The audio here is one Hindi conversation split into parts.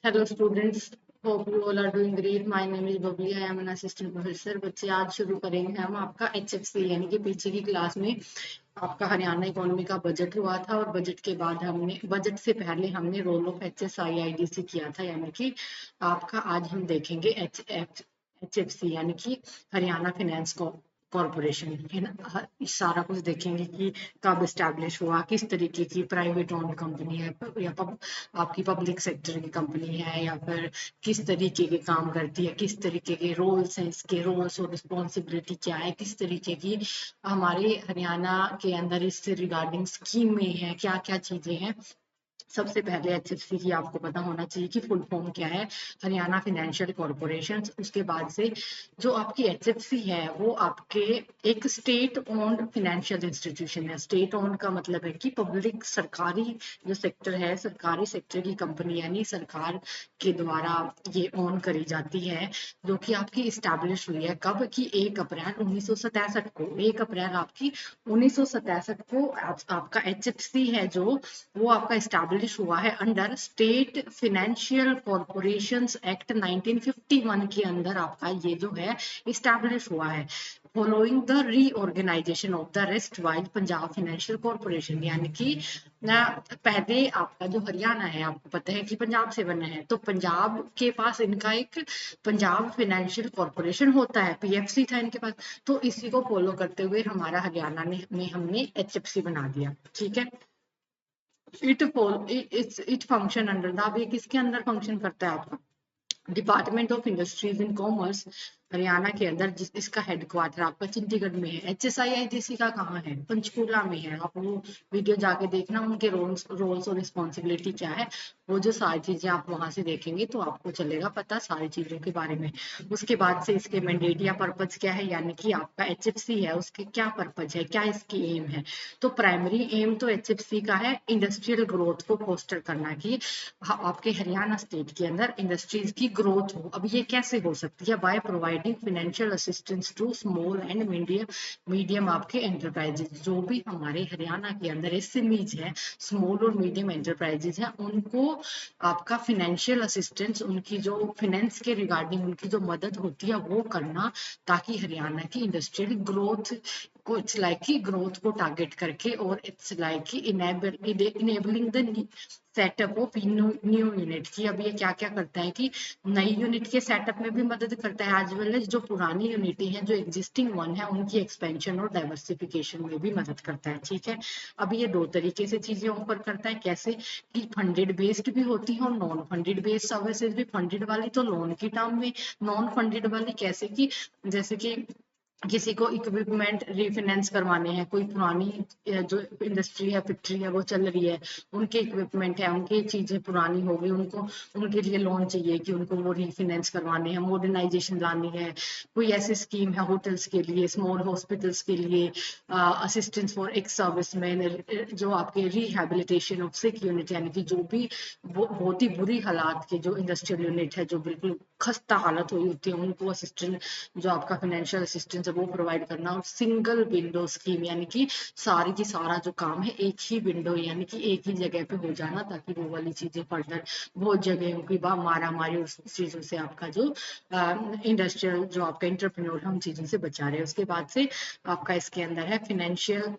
Hello students, hope you all are doing great. My name is Bubbly. I am an assistant professor. बच्चे आज शुरू करेंगे हम आपका HFC यानी कि पीछे की क्लास में आपका हरियाणा इकोनॉमी का बजट हुआ था और बजट के बाद हमने बजट से पहले हमने रोल ऑफ HSIIDC किया था यानी कि आपका आज हम देखेंगे HFC यानी कि हरियाणा फाइनेंस कॉर्पोरेशन है ना। सारा कुछ देखेंगे कि कब एस्टैब्लिश हुआ, किस तरीके की प्राइवेट ओन्ड कंपनी है या आपकी पब्लिक सेक्टर की कंपनी है या फिर किस तरीके के काम करती है, किस तरीके के रोल्स हैं, इसके रोल्स और रिस्पॉन्सिबिलिटी क्या है, किस तरीके की हमारे हरियाणा के अंदर इससे रिगार्डिंग स्कीमें हैं, क्या क्या चीजें हैं। सबसे पहले HFC की आपको पता होना चाहिए कि फुल फॉर्म क्या है, हरियाणा फाइनेंशियल कॉर्पोरेशन। उसके बाद से जो आपकी HFC है वो आपके एक स्टेट ओन्ड फाइनेंशियल इंस्टीट्यूशन है। स्टेट ओन्ड का मतलब है कि पब्लिक सरकारी जो सेक्टर है, सरकारी सेक्टर की कंपनी यानी सरकार के द्वारा ये ओन करी जाती है, जो कि आपकी इस्टेब्लिश हुई है कब कि 1 अप्रैल 1967 को। 1 अप्रैल आपकी 1967 को आपका HFC है जो वो आपका इस्टेब्लिश हुआ है under state financial corporations act 1951 के अंदर आपका ये जो है इस्टेब्लिश हुआ है following the reorganisation of the erstwhile Punjab financial corporation. यानी कि पहले आपका जो हरियाणा है आपको पता है कि पंजाब से बना है, तो पंजाब के पास इनका एक पंजाब फाइनेंशियल कॉर्पोरेशन होता है, PFC था इनके पास। तो इसी को फॉलो करते हुए हमारा हरियाणा में हमने HFC बना दिया। ठीक है, इट फंक्शन अंडर द, अब ये किसके अंदर फंक्शन करता है आपका department of industries and commerce Haryana के अंदर, जिस इसका हेडक्वार्टर आपका चंडीगढ़ में है। HSIIDC का कहाँ है, पंचकूला में है। आप वो वीडियो जाके देखना, उनके रोल्स और रिस्पॉन्सिबिलिटी क्या है, वो जो सारी चीजें आप वहां से देखेंगे तो आपको चलेगा पता सारी चीजों के बारे में। उसके बाद से इसके मैंडेट या पर्पज क्या है, यानी कि आपका HFC है उसके क्या पर्पज है, क्या इसकी एम है। तो प्राइमरी एम तो HFC का है इंडस्ट्रियल ग्रोथ को फोस्टर करना, कि आपके हरियाणा स्टेट के अंदर इंडस्ट्रीज की ग्रोथ हो। अब ये कैसे हो सकती है, by providing financial assistance to small and medium आपके एंटरप्राइजेज। जो भी हमारे हरियाणा के अंदर SMEs है, स्मॉल और मीडियम एंटरप्राइजेज है, उनको आपका फाइनेंशियल असिस्टेंस, उनकी जो फाइनेंस के रिगार्डिंग उनकी जो मदद होती है वो करना, ताकि हरियाणा की इंडस्ट्रियल ग्रोथ को इट्स लाइक की ग्रोथ को टारगेट करके और इट्स लाइक की enabling the setup of new unit की। अब ये क्या क्या करता है कि नई यूनिट के सेटअप में भी मदद करता है, एज वेल एज जो पुरानी यूनिटी है जो एग्जिस्टिंग वन है उनकी एक्सपेंशन और डाइवर्सिफिकेशन में भी मदद करता है। ठीक है, अब ये दो तरीके से चीजें ऑफर करता है, कैसे कि फंडेड बेस्ड भी होती है और नॉन फंडेड बेस्ड सर्विसेज भी। फंडेड वाली तो लोन की टर्म में, नॉन फंडेड वाली कैसे कि जैसे कि किसी को इक्विपमेंट रिफाइनेंस करवाने हैं, कोई पुरानी जो इंडस्ट्री है फैक्ट्री है वो चल रही है, उनके इक्विपमेंट है, उनकी चीजें पुरानी हो गई, उनको उनके लिए लोन चाहिए कि उनको वो रिफाइनेंस करवाने हैं, मॉडर्नाइजेशन लानी है। कोई ऐसी स्कीम है होटल्स के लिए, स्मॉल हॉस्पिटल्स के लिए, असिस्टेंस फॉर एक्स सर्विसमैन, जो आपके रिहेबिलिटेशन ऑफ सिक यूनिट, यानी कि जो भी बहुत ही बुरी हालात के जो इंडस्ट्रियल यूनिट है जो बिल्कुल खस्ता हालत हुई होती है, उनको असिस्टेंट जो आपका फाइनेंशियल असिस्टेंस है वो प्रोवाइड करना। और सिंगल विंडो स्कीम, यानी कि सारी की सारा जो काम है एक ही विंडो यानी कि एक ही जगह पे हो जाना, ताकि वो वाली चीजें फर्दर बहुत जगह की मारा मारी उस चीजों से आपका जो इंडस्ट्रियल जो आपका इंटरप्रेन्योर हम चीजों से बचा रहे हैं। उसके बाद से आपका इसके अंदर है फाइनेंशियल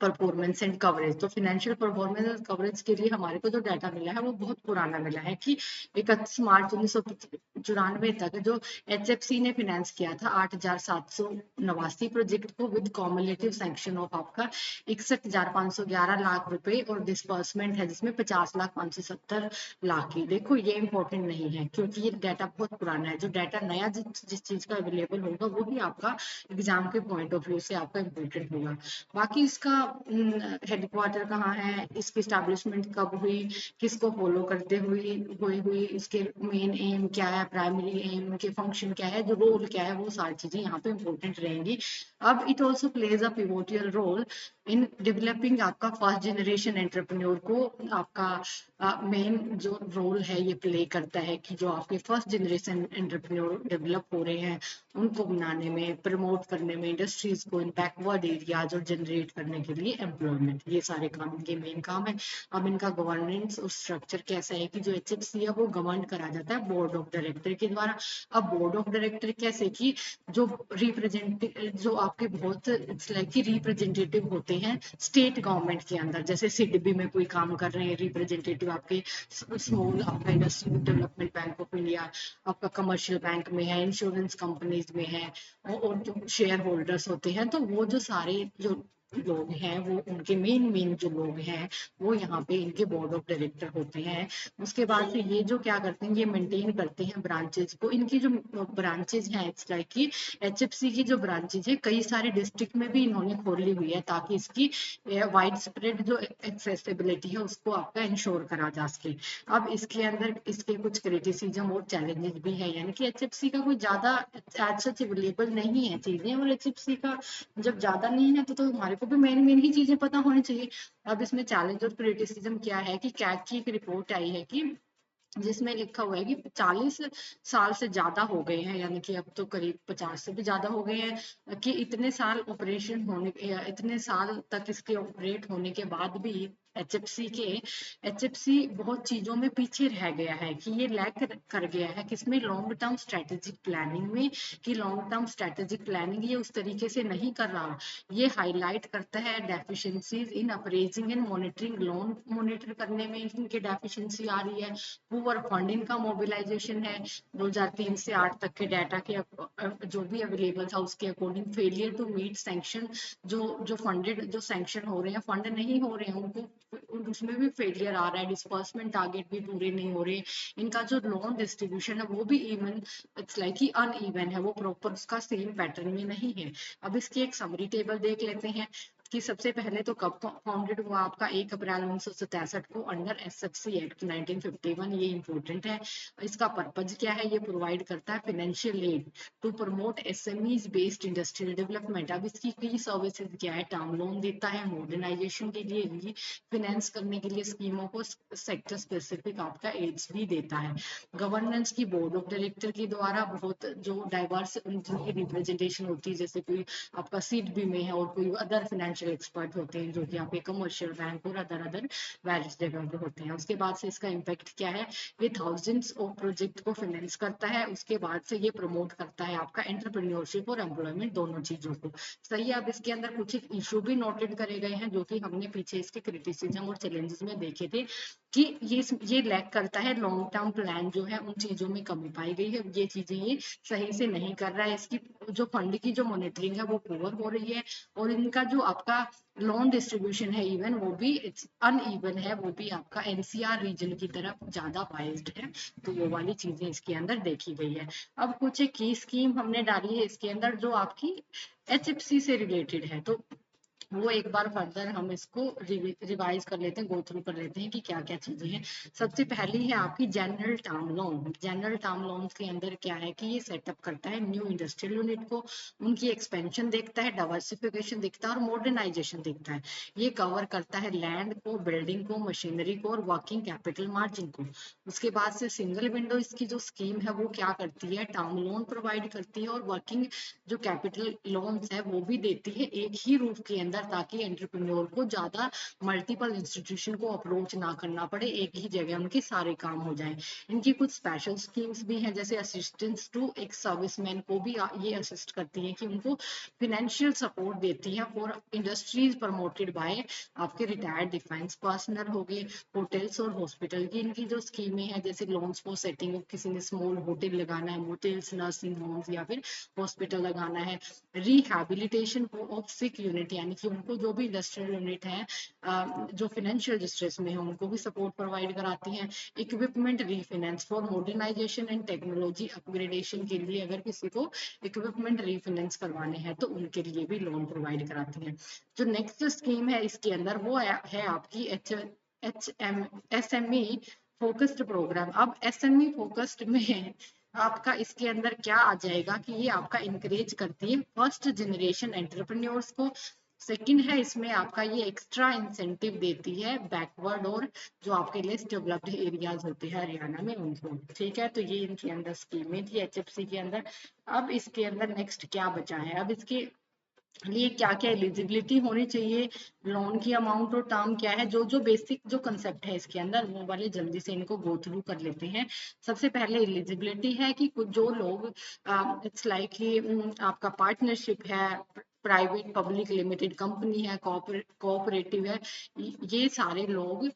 परफॉर्मेंस एंड कवरेज। तो फाइनेंशियल परफॉर्मेंस एंड कवरेज के लिए हमारे को जो डाटा मिला है वो बहुत पुराना मिला है कि 31 मार्च 1994 तक जो HFC ने फाइनेंस किया था 8,789 प्रोजेक्ट को विद कॉमुलेटिव सैंक्शन ऑफ आपका 61,511 लाख रुपए और डिस्बर्समेंट है जिसमें 50,570 लाख की। देखो ये इंपॉर्टेंट नहीं है क्योंकि ये डाटा बहुत पुराना है, जो डाटा नया जिस चीज का अवेलेबल होगा वो ही आपका एग्जाम के पॉइंट ऑफ व्यू से आपका इम्पोर्टेंट होगा। बाकी इसका हेडक्वार्टर कहाँ है, इसकी स्टैब्लिशमेंट कब हुई, किसको फॉलो करते हुई हुई इसके मेन एम क्या है, प्राइमरी एम, उनके फंक्शन क्या है, जो रोल क्या है, वो सारी चीजें यहाँ पे इंपॉर्टेंट रहेंगी। अब it also plays a pivotal role in developing आपका फर्स्ट जनरेशन एंटरप्रेन्योर को। आपका मेन जो रोल है ये प्ले करता है कि जो आपके फर्स्ट जनरेशन एंटरप्रेन्योर डेवलप हो रहे हैं उनको बनाने में, प्रमोट करने में, इंडस्ट्रीज को इन बैकवर्ड एरियाज और जनरेट करने के लिए एम्प्लॉयमेंट, ये सारे काम इनके मेन काम है। अब इनका गवर्नेंस और स्ट्रक्चर कैसा है कि जो HFC है वो गवर्न करा जाता है बोर्ड ऑफ डायरेक्टर के द्वारा। अब बोर्ड ऑफ डायरेक्टर कैसे कि जो रिप्रेजेंटेटिव, जो आपके बहुत इट्स लाइक कि रिप्रेजेंटेटिव होते हैं स्टेट गवर्नमेंट के अंदर, जैसे सिडबी में कोई काम कर रहे हैं रिप्रेजेंटेटिव आपके, स्मॉल आपका industrial development bank of India, आपका कमर्शियल बैंक में है, इंश्योरेंस कंपनीज में है, और जो शेयर होल्डर्स होते हैं, तो वो जो सारे जो लोग हैं वो उनके मेन जो लोग हैं वो यहाँ पे इनके बोर्ड ऑफ डायरेक्टर होते हैं। उसके बाद से ये जो क्या करते हैं, ये मेंटेन करते हैं ब्रांचेज को। इनकी जो ब्रांचेज हैं इट्स लाइक कि HFC की जो ब्रांचेज है कई सारे डिस्ट्रिक्ट में भी इन्होंने खोली हुई है ताकि इसकी वाइड स्प्रेड जो एक्सेसिबिलिटी है उसको आपका इंश्योर करा जा सके। अब इसके अंदर इसके कुछ क्रिटिसिज्म और चैलेंजेस भी है, यानी कि HFC का कोई ज्यादा सच अवेलेबल नहीं है चीजें, और HFC का जब ज्यादा नहीं है तो हमारे को भी मेन ही चीजें पता होनी चाहिए। अब इसमें चैलेंज और क्रिटिसिज्म क्या है कि कैग की एक रिपोर्ट आई है कि जिसमें लिखा हुआ है कि 40 साल से ज्यादा हो गए हैं, यानी कि अब तो करीब 50 से भी ज्यादा हो गए हैं कि इतने साल ऑपरेशन होने, इतने साल तक इसके ऑपरेट होने के बाद भी HFC बहुत चीजों में पीछे रह गया है, कि ये लैक कर गया है किसमें, लॉन्ग टर्म स्ट्रेटेजिक प्लानिंग में, कि लॉन्ग टर्म स्ट्रेटेजिक प्लानिंग ये उस तरीके से नहीं कर रहा। ये हाईलाइट करता है deficiencies in appraising and monitoring, loan monitor करने में इनके डेफिशिएंसी आ रही है। पुअर फंडिंग का मोबिलाइजेशन है, 2003 से 8 तक के डाटा के जो भी अवेलेबल था उसके according, failure to meet sanction, जो फंडेड जो सैंक्शन हो रहे हैं फंड नहीं हो रहे हैं उनको, उसमें भी फेलियर आ रहा है, डिस्पर्समेंट टारगेट भी पूरे नहीं हो रहे। इनका जो लोन डिस्ट्रीब्यूशन है वो भी इवन इट्स लाइक कि अनइवन है, वो प्रॉपर उसका सेम पैटर्न में नहीं है। अब इसकी एक समरी टेबल देख लेते हैं कि सबसे पहले तो कब फाउंडेड हुआ, आपका 1 अप्रैल 1967 को अंडर SFC एक्ट 1951, ये इंपॉर्टेंट है। इसका पर्पज क्या है, ये प्रोवाइड करता है financial aid to promote SMEs based industrial development. अब इसकी की सर्विसेज क्या है, टर्म लोन देता है मॉडर्नाइजेशन के लिए, री फाइनेंस करने के लिए स्कीमों को, सेक्टर स्पेसिफिक आपका एड्स भी देता है। गवर्नेंस की बोर्ड ऑफ डायरेक्टर के द्वारा बहुत जो डाइवर्स उनकी रिप्रेजेंटेशन होती है, जैसे कोई आपका सीडबी में है और कोई अदर फाइनेंशियल एक्सपर्ट होते हैं जो कि यहाँ पे कमर्शियल बैंक और अदर वेरियस जगह पे होते हैं। उसके बाद से इसका इम्पैक्ट क्या है, ये थाउजेंड्स ऑफ प्रोजेक्ट को फाइनेंस करता है। उसके बाद से ये प्रमोट करता है आपका एंटरप्रेन्योरशिप और एम्प्लॉयमेंट दोनों चीजों को। सही है। अब इसके अंदर कुछ इशू भी नोटेड करे गए हैं जो कि हमने पीछे इसके क्रिटिसिज्म और चैलेंजेस में देखे थे कि ये लैक करता है, लॉन्ग टर्म प्लान जो है उन चीजों में कमी पाई गई है, ये चीजें ये सही से नहीं कर रहा है। इसकी जो फंड की जो मॉनिटरिंग है वो पुअर हो रही है, और इनका जो आपका लोन डिस्ट्रीब्यूशन है इवन वो भी इट्स अनइवन है, वो भी आपका NCR रीजन की तरफ ज्यादा बाइज्ड है। तो वो वाली चीजें इसके अंदर देखी गई है। अब कुछ एक की स्कीम हमने डाली है इसके अंदर जो आपकी HFC से रिलेटेड है, तो वो एक बार फर्दर हम इसको रिवाइज कर लेते हैं, गो थ्रू कर लेते हैं कि क्या क्या चीजें हैं। सबसे पहली है आपकी general term loan. General term loan के अंदर क्या है कि ये सेटअप करता है न्यू इंडस्ट्रियल यूनिट को, उनकी एक्सपेंशन देखता है, डाइवर्सिफिकेशन देखता है और मॉडर्नाइजेशन देखता है। ये कवर करता है लैंड को, बिल्डिंग को, मशीनरी को और वर्किंग कैपिटल मार्जिन को। उसके बाद से सिंगल विंडो इसकी जो स्कीम है वो क्या करती है, टर्म लोन प्रोवाइड करती है और वर्किंग जो कैपिटल लोन्स है वो भी देती है एक ही रूफ के अंदर, ताकि एंटरप्रेन्योर को ज्यादा मल्टीपल इंस्टीट्यूशन को अप्रोच ना करना पड़े, एक ही जगह उनके सारे काम हो जाए। इनकी कुछ स्पेशल स्कीम्स भी हैं, जैसे असिस्टेंस टू एक सर्विसमैन को भी ये असिस्ट करती हैं कि उनको फाइनेंशियल सपोर्ट देती हैं फॉर इंडस्ट्रीज प्रमोटेड बाय आपके रिटायर्ड डिफेंस पर्सनल हो गए। होटल्स और हॉस्पिटल की इनकी जो स्कीमें हैं, जैसे लोन्स फॉर सेटिंग किसी ने स्मॉल होटल लगाना है, मोटेल्स, नर्सिंग होम्स या फिर हॉस्पिटल लगाना है। रिहैबिलिटेशन ऑफ सिक यूनिट, यानी कि उनको जो भी इंडस्ट्रियल यूनिट है जो फाइनेंशियल डिस्ट्रेस में है उनको भी सपोर्ट प्रोवाइड कराती हैं। Equipment refinance for modernisation and technology upgradation के लिए अगर किसी को इक्विपमेंट रीफाइनेंस करवाने हैं तो उनके लिए भी लोन प्रोवाइड कराती हैं। जो नेक्स्ट स्कीम है इसके अंदर वो है आपकी SME फोकस्ड प्रोग्राम। अब SME फोकस्ड में आपका इसके अंदर क्या आ जाएगा कि ये आपका इंकरेज करती है फर्स्ट जनरेशन एंटरप्रेन्योर्स को। सेकंड है इसमें आपका ये एक्स्ट्रा इंसेंटिव देती है बैकवर्ड और जो आपके लेस डेवलप्ड एरियाज होते हैं हरियाणा में उनको। ठीक है, तो ये इनके अंदर स्कीमें थी एचएफसी के अंदर। अब इसके अंदर नेक्स्ट क्या बचा है, अब इसके लिए क्या क्या एलिजिबिलिटी होनी चाहिए, लोन की अमाउंट और टर्म क्या है, जो जो बेसिक जो कंसेप्ट है इसके अंदर वो वाले जल्दी से इनको गो थ्रू कर लेते हैं। सबसे पहले एलिजिबिलिटी है कि कुछ जो लोग इट्स लाइक आपका पार्टनरशिप है, प्राइवेट पब्लिक लिमिटेड कंपनी है, कोऑपरेटिव है, ये सारे लोग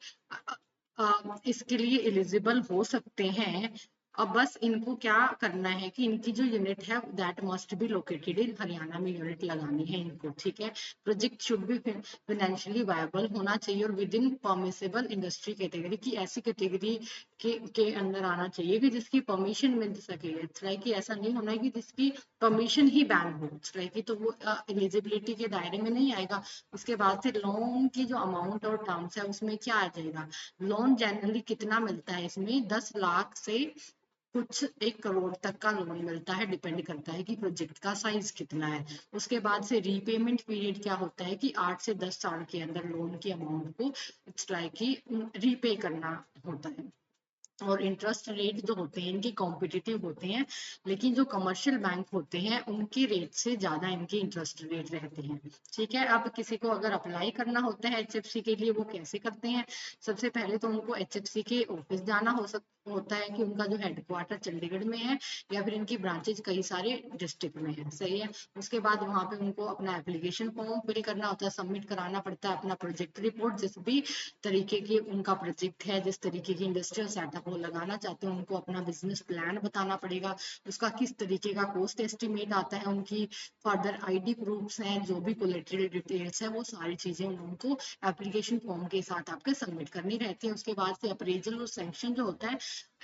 इसके लिए एलिजिबल हो सकते हैं। अब बस इनको क्या करना है कि इनकी जो यूनिट है that must be located in Haryana में यूनिट लगानी है इनको। ठीक है, project should be financially viable होना चाहिए और with in permissible industry category की, ऐसी कैटेगरी के अंदर आना चाहिए कि जिसकी परमिशन मिल सके। इट्स लाइक कि ऐसा नहीं होना है कि जिसकी परमिशन ही बैन हो, इट्स लाइक कि तो वो एलिजिबिलिटी के दायरे में नहीं आएगा। उसके बाद से लोन की जो अमाउंट और टर्म्स है उसमें क्या आ जाएगा, लोन जनरली कितना मिलता है इसमें, 10 लाख से कुछ 1 करोड़ तक का लोन मिलता है, डिपेंड करता है कि प्रोजेक्ट का साइज कितना है। उसके बाद से रीपेमेंट पीरियड क्या होता है कि 8 से 10 साल के अंदर लोन की अमाउंट को इट्स लाइक कि रीपे करना होता है। और इंटरेस्ट रेट जो होते हैं इनके कॉम्पिटिटिव होते हैं, लेकिन जो कमर्शियल बैंक होते हैं उनके रेट से ज्यादा इनके इंटरेस्ट रेट रहते हैं। ठीक है, अब किसी को अगर अप्लाई करना होता है एचएफसी के लिए वो कैसे करते हैं, सबसे पहले तो उनको एचएफसी के ऑफिस जाना होता है कि उनका जो हेडक्वार्टर चंडीगढ़ में है या फिर इनकी ब्रांचेज कई सारे डिस्ट्रिक्ट में है। सही है, उसके बाद वहां पे उनको अपना एप्लीकेशन फॉर्म फिल करना होता है, सबमिट कराना पड़ता है अपना प्रोजेक्ट रिपोर्ट, जिस भी तरीके की उनका प्रोजेक्ट है, जिस तरीके की इंडस्ट्रियल सेटअप वो लगाना चाहते हैं, उनको अपना बिजनेस प्लान बताना पड़ेगा, उसका किस तरीके का कॉस्ट एस्टिमेट आता है, उनकी फर्दर आईडी प्रूफ्स हैं, जो भी कोलेटरल डिटेल्स है वो सारी चीजें उनको एप्लीकेशन फॉर्म के साथ आपके सबमिट करनी रहती है। उसके बाद से अप्रेजल और सैंक्शन जो होता है,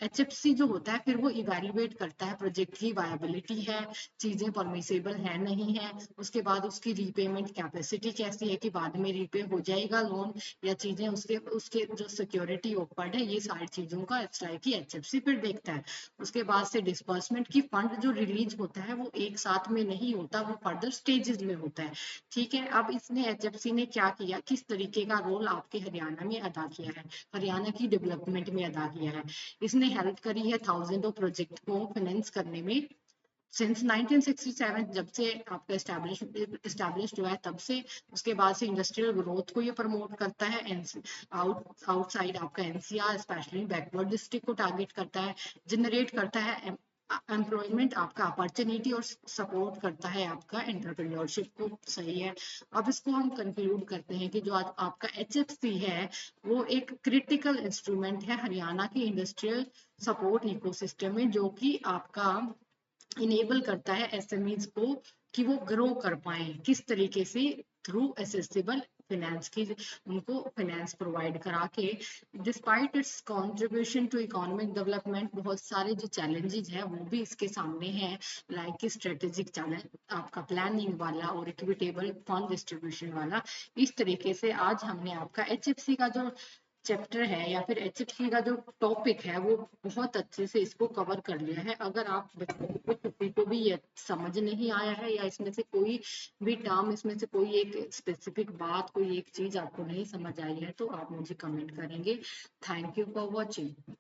एचएफसी जो होता है फिर वो इवेल्युएट करता है प्रोजेक्ट की वायबिलिटी है, चीजें परमिसेबल है नहीं है, उसके बाद उसकी रीपेमेंट कैपेसिटी कैसी है कि बाद में रीपे हो जाएगा लोन या चीजें उसके उसके जो सिक्योरिटी ऑफर्ड है, ये सारी चीजों का एक्स्ट्रा की एचएफसी फिर देखता है। उसके बाद से डिस्बर्समेंट की फंड जो रिलीज होता है वो एक साथ में नहीं होता, वो फर्दर स्टेजेस में होता है। ठीक है, अब इसने एचएफसी ने क्या किया, किस तरीके का रोल आपके हरियाणा में अदा किया है, हरियाणा की डेवलपमेंट में अदा किया है, इसने हेल्प करी है थाउजेंडों प्रोजेक्ट को फाइनेंस करने में। सिंस 1967 जब से आपका एस्टेब्लिश हुआ है तब से। उसके बाद से इंडस्ट्रियल ग्रोथ को ये प्रमोट करता है, आउटसाइड आपका एनसीआर स्पेशली बैकवर्ड डिस्ट्रिक्ट को टारगेट करता है, जनरेट करता है एम्प्लॉयमेंट, आपका अपॉर्चुनिटी और सपोर्ट करता है आपका एंटरप्रेन्योरशिप को। सही है, अब इसको हम कंक्लूड करते हैं कि जो आज आपका एचएफसी है वो एक क्रिटिकल इंस्ट्रूमेंट है हरियाणा की इंडस्ट्रियल सपोर्ट इकोसिस्टम में, जो कि आपका इनेबल करता है एसएमईज को कि वो ग्रो कर पाए, किस तरीके से, थ्रू एसेसिबल फाइनेंस की, उनको फाइनेंस प्रोवाइड करा के। Despite its contribution to economic development, बहुत सारे जो चैलेंजेस हैं वो भी इसके सामने हैं, लाइक स्ट्रेटेजिक चैलेंज आपका प्लानिंग वाला और इक्विटेबल फंड डिस्ट्रीब्यूशन वाला। इस तरीके से आज हमने आपका एचएफसी का जो चैप्टर है या फिर एचएफसी का जो टॉपिक है वो बहुत अच्छे से इसको कवर कर लिया है। अगर आप बच्चों को किसी को भी ये समझ नहीं आया है या इसमें से कोई भी टर्म, इसमें से कोई एक स्पेसिफिक बात, कोई एक चीज आपको नहीं समझ आई है तो आप मुझे कमेंट करेंगे। Thank you for watching.